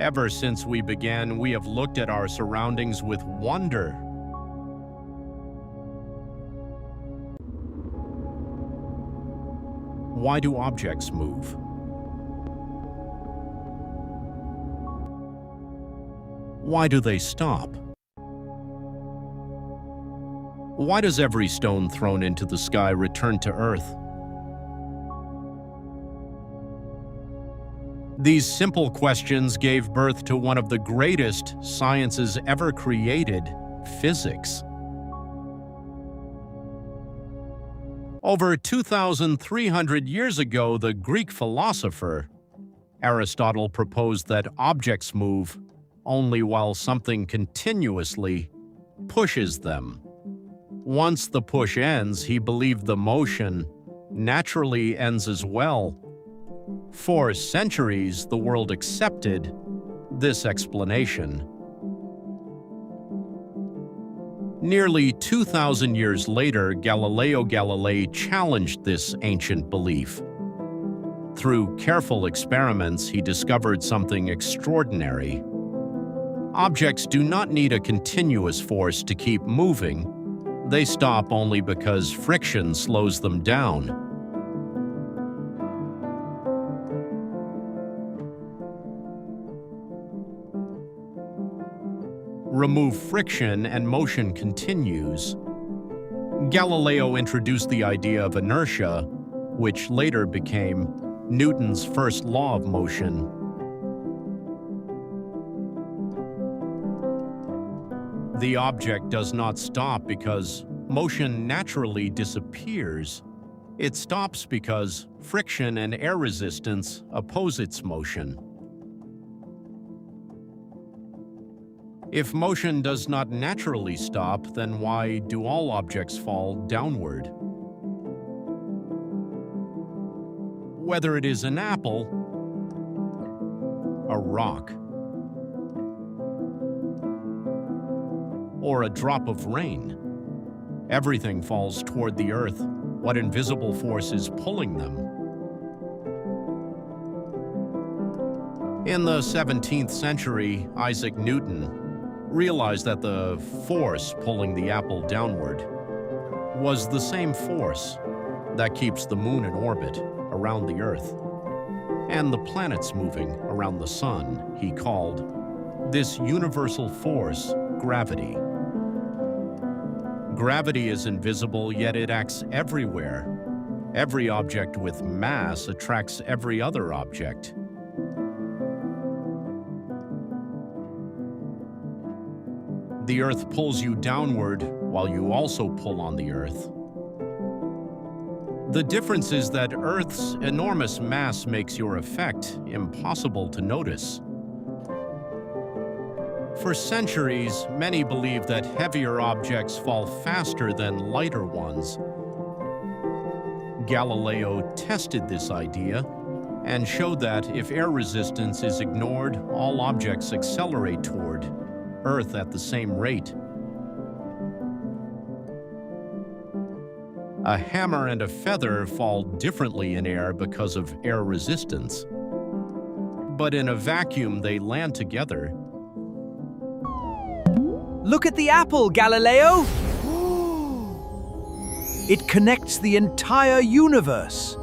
Ever since we began, we have looked at our surroundings with wonder. Why do objects move? Why do they stop? Why does every stone thrown into the sky return to Earth? These simple questions gave birth to one of the greatest sciences ever created, physics. Over 2,300 years ago, the Greek philosopher Aristotle proposed that objects move only while something continuously pushes them. Once the push ends, he believed the motion naturally ends as well. For centuries, the world accepted this explanation. Nearly 2,000 years later, Galileo Galilei challenged this ancient belief. Through careful experiments, he discovered something extraordinary. Objects do not need a continuous force to keep moving. They stop only because friction slows them down. Remove friction and motion continues. Galileo introduced the idea of inertia, which later became Newton's first law of motion. The object does not stop because motion naturally disappears. It stops because friction and air resistance oppose its motion. If motion does not naturally stop, then why do all objects fall downward? Whether it is an apple, a rock, or a drop of rain, everything falls toward the earth. What invisible force is pulling them? In the 17th century, Isaac Newton realized that the force pulling the apple downward was the same force that keeps the moon in orbit around the Earth and the planets moving around the sun. He called this universal force gravity. Gravity is invisible, yet it acts everywhere. Every object with mass attracts every other object. The Earth pulls you downward while you also pull on the Earth. The difference is that Earth's enormous mass makes your effect impossible to notice. For centuries, many believed that heavier objects fall faster than lighter ones. Galileo tested this idea and showed that if air resistance is ignored, all objects accelerate toward Earth at the same rate. A hammer and a feather fall differently in air because of air resistance. But in a vacuum, they land together. Look at the apple, Galileo! It connects the entire universe.